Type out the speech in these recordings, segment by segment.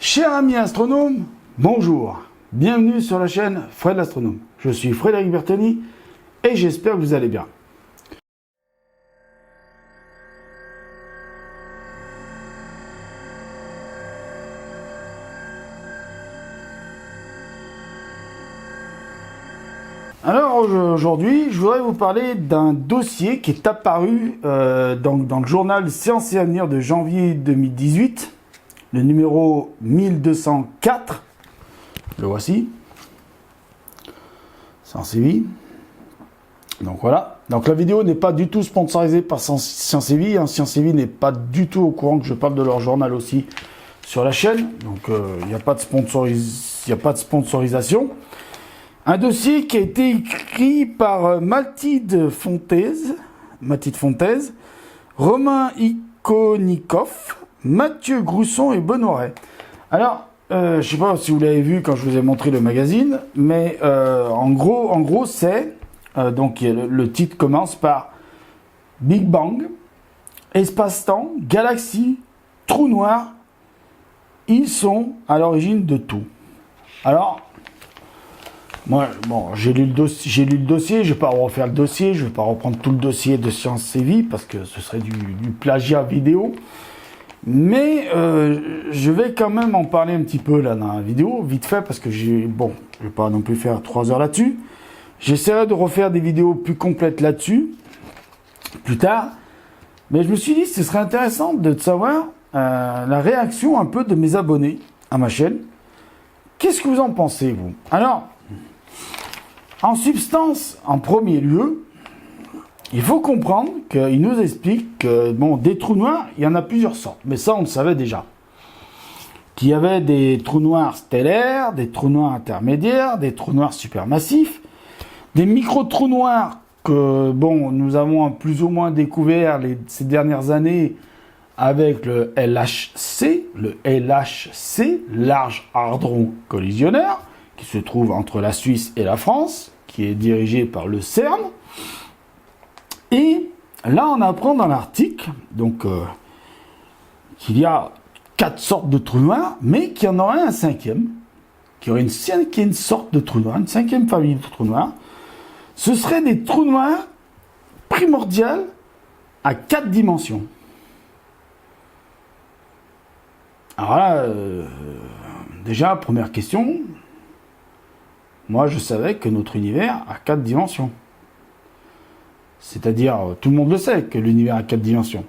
Chers amis astronomes, bonjour, bienvenue sur la chaîne Fred l'Astronome. Je suis Frédéric Bertoni et j'espère que vous allez bien. Alors aujourd'hui, je voudrais vous parler d'un dossier qui est apparu dans le journal Sciences et Avenir de janvier 2018, le numéro 1204, le voici, Sciences et Vie. Donc voilà, donc la vidéo n'est pas du tout sponsorisée par Sciences et Vie, Sciences et Vie n'est pas du tout au courant que je parle de leur journal aussi sur la chaîne, donc il n'y a pas de sponsorisation. Un dossier qui a été écrit par Mathilde Fontaise, Romain Ikonikov, Mathieu Grousson et Benoît Ray. Alors, je ne sais pas si vous l'avez vu quand je vous ai montré le magazine, mais en gros c'est, donc le titre commence par Big Bang, espace-temps, galaxie, trou noir, ils sont à l'origine de tout. Alors, moi, bon, j'ai lu le dossier, je ne vais pas refaire le dossier, je ne vais pas reprendre tout le dossier de Sciences et Vie parce que ce serait du plagiat vidéo. Mais je vais quand même en parler un petit peu là dans la vidéo, vite fait, parce que je ne vais pas non plus faire 3 heures là-dessus. J'essaierai de refaire des vidéos plus complètes là-dessus, plus tard. Mais je me suis dit que ce serait intéressant de savoir la réaction un peu de mes abonnés à ma chaîne. Qu'est-ce que vous en pensez, vous? Alors, en substance, en premier lieu, il faut comprendre qu'il nous explique que, bon, des trous noirs, il y en a plusieurs sortes. Mais ça, on le savait déjà. Qu'il y avait des trous noirs stellaires, des trous noirs intermédiaires, des trous noirs supermassifs, des micro-trous noirs que, bon, nous avons plus ou moins découvert ces dernières années avec le LHC, Large Hadron Collisionnaire, qui se trouve entre la Suisse et la France, qui est dirigé par le CERN. Et là, on apprend dans l'article donc qu'il y a 4 sortes de trous noirs, mais qu'il y en aurait un cinquième, qu'il y aurait une cinquième sorte de trous noirs, une cinquième famille de trous noirs. Ce serait des trous noirs primordiaux à 4 dimensions. Alors là, déjà, première question, moi je savais que notre univers a 4 dimensions. C'est-à-dire, tout le monde le sait que l'univers a 4 dimensions.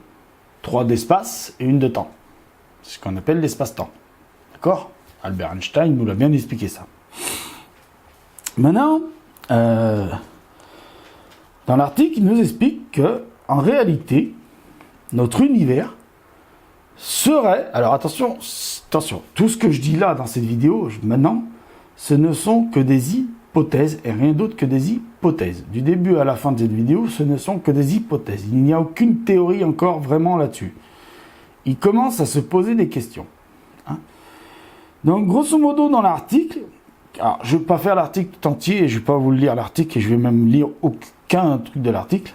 3 d'espace et 1 de temps. C'est ce qu'on appelle l'espace-temps. D'accord? Albert Einstein nous l'a bien expliqué ça. Maintenant, dans l'article, il nous explique que, en réalité, notre univers serait... Alors attention, tout ce que je dis là dans cette vidéo, maintenant, ce ne sont que des hypothèses et rien d'autre que des hypothèses. Du début à la fin de cette vidéo, ce ne sont que des hypothèses. Il n'y a aucune théorie encore vraiment là-dessus. Il commence à se poser des questions. Donc, grosso modo, dans l'article, alors, je ne vais pas faire l'article tout entier, et je ne vais pas vous le lire l'article, et je ne vais même lire aucun truc de l'article.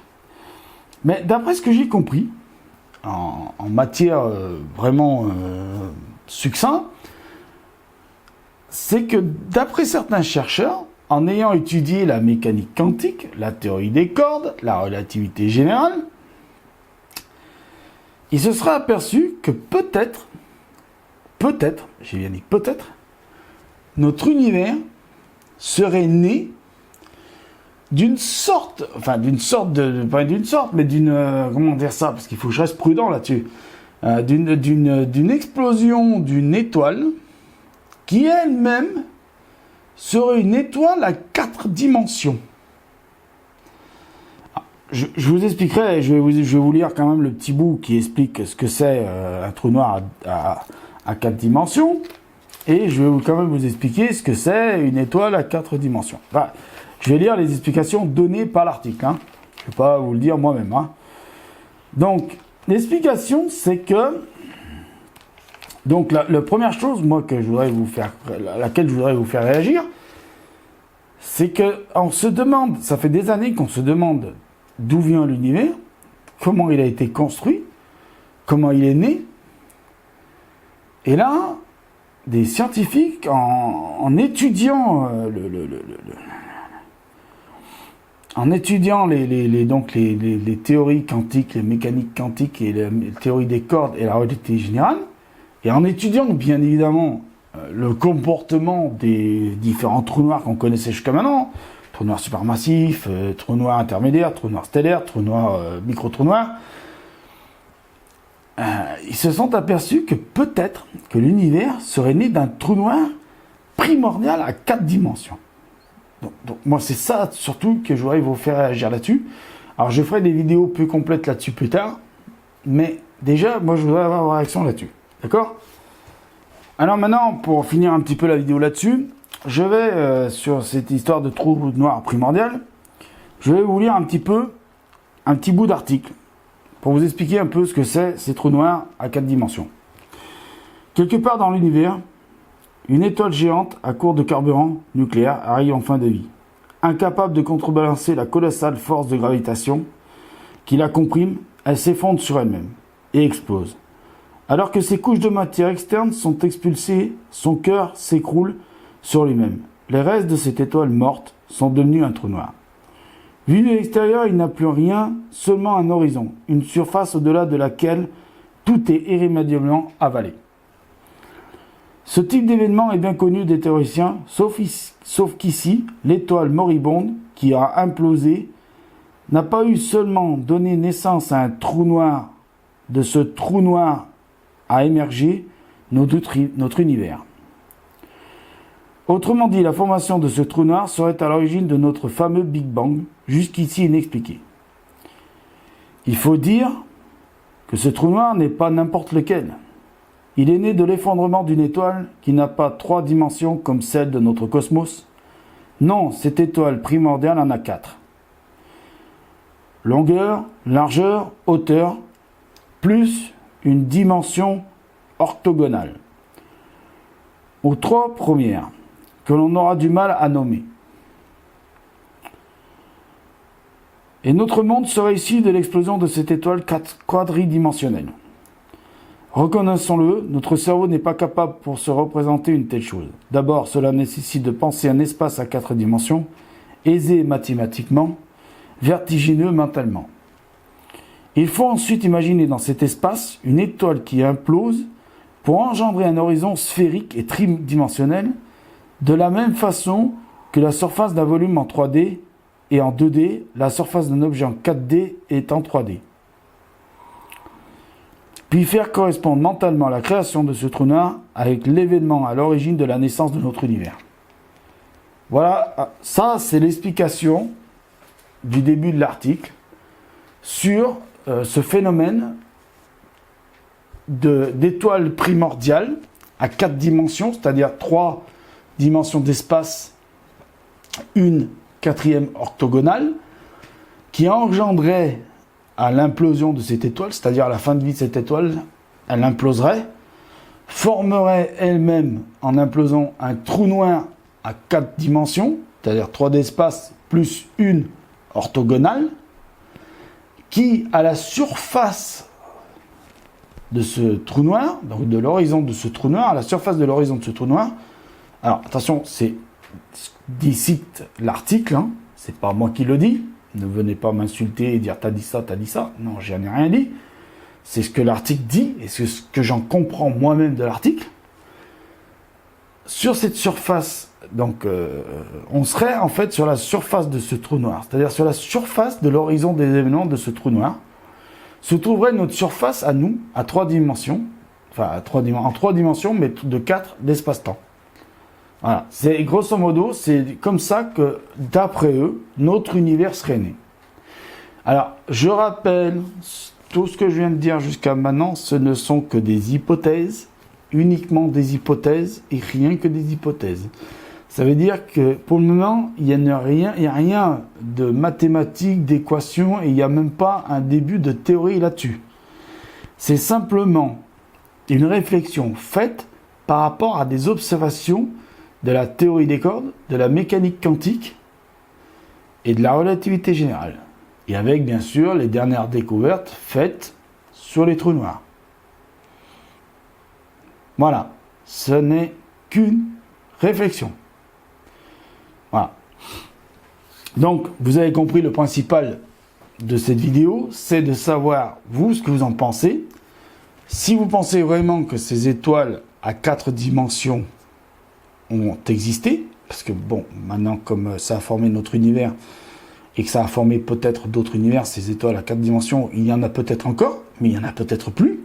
Mais d'après ce que j'ai compris, en matière vraiment succinct, c'est que d'après certains chercheurs, en ayant étudié la mécanique quantique, la théorie des cordes, la relativité générale, il se sera aperçu que peut-être, j'ai bien dit peut-être, notre univers serait né d'une sorte, pas d'une sorte, mais comment dire ça, parce qu'il faut que je reste prudent là-dessus, d'une explosion d'une étoile qui elle-même serait une étoile à 4 dimensions. Je vous expliquerai, je vais vous lire quand même le petit bout qui explique ce que c'est un trou noir à 4 dimensions, et je vais quand même vous expliquer ce que c'est une étoile à 4 dimensions. Enfin, je vais lire les explications données par l'article, je ne vais pas vous le dire moi-même. Donc, l'explication, c'est que donc la première chose, moi, laquelle je voudrais vous faire réagir, c'est que on se demande, ça fait des années qu'on se demande d'où vient l'univers, comment il a été construit, comment il est né. Et là, des scientifiques, en étudiant en étudiant les théories quantiques, les mécaniques quantiques et les théories des cordes et la relativité générale, et en étudiant bien évidemment le comportement des différents trous noirs qu'on connaissait jusqu'à maintenant, trous noirs supermassifs, trous noirs intermédiaires, trous noirs stellaires, trous noirs micro-trous noirs, ils se sont aperçus que peut-être que l'univers serait né d'un trou noir primordial à 4 dimensions. Donc moi c'est ça surtout que je voudrais vous faire réagir là-dessus. Alors je ferai des vidéos plus complètes là-dessus plus tard, mais déjà moi je voudrais avoir vos réactions là-dessus, d'accord? Alors maintenant, pour finir un petit peu la vidéo là-dessus, je vais sur cette histoire de trou noir primordial, je vais vous lire un petit bout d'article pour vous expliquer un peu ce que c'est ces trous noirs à 4 dimensions. Quelque part dans l'univers, une étoile géante à court de carburant nucléaire arrive en fin de vie. Incapable de contrebalancer la colossale force de gravitation qui la comprime, elle s'effondre sur elle-même et explose. Alors que ses couches de matière externe sont expulsées, son cœur s'écroule sur lui-même. Les restes de cette étoile morte sont devenus un trou noir. Vu de l'extérieur, il n'a plus rien, seulement un horizon, une surface au-delà de laquelle tout est irrémédiablement avalé. Ce type d'événement est bien connu des théoriciens, sauf qu'ici, l'étoile moribonde qui a implosé n'a pas eu seulement donné naissance à un trou noir. De ce trou noir a émergé notre univers. Autrement dit, la formation de ce trou noir serait à l'origine de notre fameux Big Bang, jusqu'ici inexpliqué. Il faut dire que ce trou noir n'est pas n'importe lequel. Il est né de l'effondrement d'une étoile qui n'a pas 3 dimensions comme celle de notre cosmos. Non, cette étoile primordiale en a 4. Longueur, largeur, hauteur, plus une dimension orthogonale. Aux 3 premières, que l'on aura du mal à nommer. Et notre monde serait issu de l'explosion de cette étoile quadridimensionnelle. Reconnaissons-le, notre cerveau n'est pas capable pour se représenter une telle chose. D'abord, cela nécessite de penser un espace à 4 dimensions, aisé mathématiquement, vertigineux mentalement. Il faut ensuite imaginer dans cet espace une étoile qui implose pour engendrer un horizon sphérique et tridimensionnel, de la même façon que la surface d'un volume en 3D et en 2D, la surface d'un objet en 4D est en 3D. Puis faire correspondre mentalement la création de ce trou noir avec l'événement à l'origine de la naissance de notre univers. Voilà, ça c'est l'explication du début de l'article sur ce phénomène d'étoiles primordiales à 4 dimensions, c'est-à-dire 3 dimensions d'espace, une 4e orthogonale, qui engendrait à l'implosion de cette étoile, c'est-à-dire à la fin de vie de cette étoile, elle imploserait, formerait elle-même en implosant un trou noir à 4 dimensions, c'est-à-dire 3 d'espace plus une orthogonale, qui à la surface de ce trou noir, donc de l'horizon de ce trou noir, à la surface de l'horizon de ce trou noir, alors attention, c'est cite l'article, hein, c'est pas moi qui le dis. Ne venez pas m'insulter et dire t'as dit ça. Non, j'en ai rien dit. C'est ce que l'article dit et c'est ce que j'en comprends moi-même de l'article. Sur cette surface, donc, on serait en fait sur la surface de ce trou noir, c'est-à-dire sur la surface de l'horizon des événements de ce trou noir, se trouverait notre surface à nous, à 3 dimensions, enfin en 3 dimensions, mais de 4 d'espace-temps. Voilà, c'est grosso modo, c'est comme ça que, d'après eux, notre univers serait né. Alors, je rappelle, tout ce que je viens de dire jusqu'à maintenant, ce ne sont que des hypothèses, uniquement des hypothèses, et rien que des hypothèses. Ça veut dire que, pour le moment, il n'y a rien de mathématiques, d'équations, et il n'y a même pas un début de théorie là-dessus. C'est simplement une réflexion faite par rapport à des observations de la théorie des cordes, de la mécanique quantique et de la relativité générale. Et avec, bien sûr, les dernières découvertes faites sur les trous noirs. Voilà. ce n'est qu'une réflexion. Voilà. Donc, vous avez compris le principal de cette vidéo, c'est de savoir, vous, ce que vous en pensez. Si vous pensez vraiment que ces étoiles à 4 dimensions ont existé, parce que bon, maintenant, comme ça a formé notre univers, et que ça a formé peut-être d'autres univers, ces étoiles à 4 dimensions, il y en a peut-être encore, mais il y en a peut-être plus.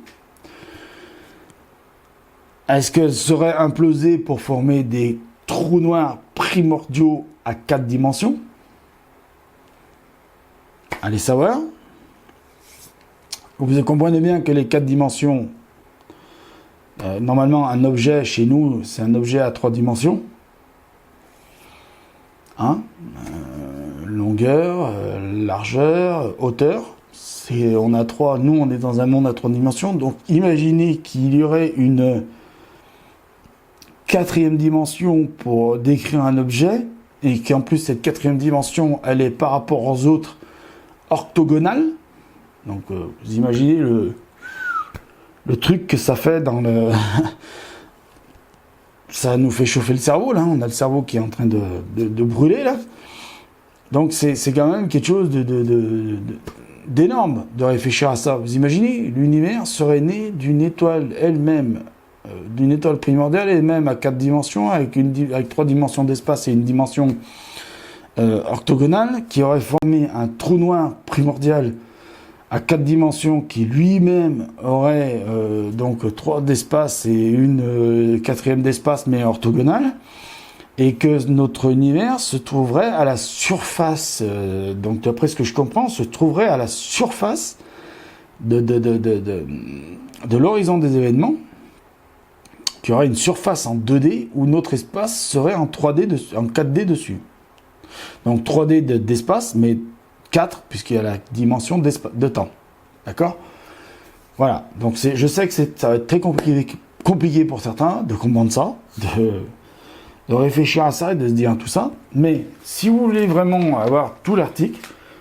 Est-ce qu'elles seraient implosées pour former des trous noirs primordiaux à 4 dimensions? Allez savoir. Vous comprenez bien que les 4 dimensions, normalement un objet chez nous, c'est un objet à 3 dimensions. Hein, longueur, largeur, hauteur. On a 3, nous on est dans un monde à 3 dimensions. Donc imaginez qu'il y aurait une 4e dimension pour décrire un objet, et qu'en plus cette 4e dimension, elle est par rapport aux autres orthogonale. Donc vous imaginez le truc que ça fait dans le... ça nous fait chauffer le cerveau, là. On a le cerveau qui est en train de brûler, là. Donc c'est quand même quelque chose d'énorme de réfléchir à ça. Vous imaginez, l'univers serait né d'une étoile elle-même, d'une étoile primordiale elle-même à 4 dimensions, avec 3 dimensions d'espace et une dimension orthogonale, qui aurait formé un trou noir primordial à 4 dimensions, qui lui-même aurait donc 3 d'espace et une 4e d'espace, mais orthogonale, et que notre univers se trouverait à la surface, donc d'après ce que je comprends, se trouverait à la surface de l'horizon des événements, qu'il y aurait une surface en 2D où notre espace serait en 3D, en 4D dessus. Donc 3D d'espace, mais 4, puisqu'il y a la dimension de temps. D'accord? Voilà. Donc je sais que ça va être très compliqué pour certains de comprendre ça, de réfléchir à ça et de se dire tout ça. Mais si vous voulez vraiment avoir tout l'article,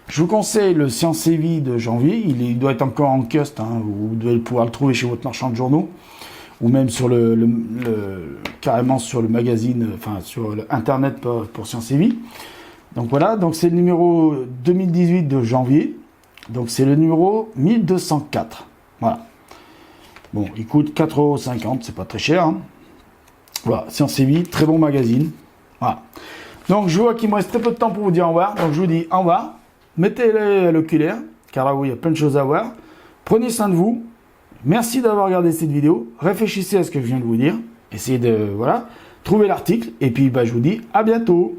je vous conseille le Science et Vie de janvier. Il doit être encore en kiosque, hein, vous devez pouvoir le trouver chez votre marchand de journaux, ou même sur carrément sur le magazine, enfin sur Internet pour Science et Vie. Donc voilà, donc c'est le numéro 2018 de janvier. Donc c'est le numéro 1204. Voilà. Bon, il coûte 4,50 €, c'est pas très cher. Hein. Voilà, Science et Vie, très bon magazine. Voilà. Donc je vois qu'il me reste très peu de temps pour vous dire au revoir. Donc je vous dis au revoir. Mettez l'oculaire, car là où il y a plein de choses à voir. Prenez soin de vous. Merci d'avoir regardé cette vidéo. Réfléchissez à ce que je viens de vous dire. Essayez de, voilà, trouver l'article. Et puis je vous dis à bientôt.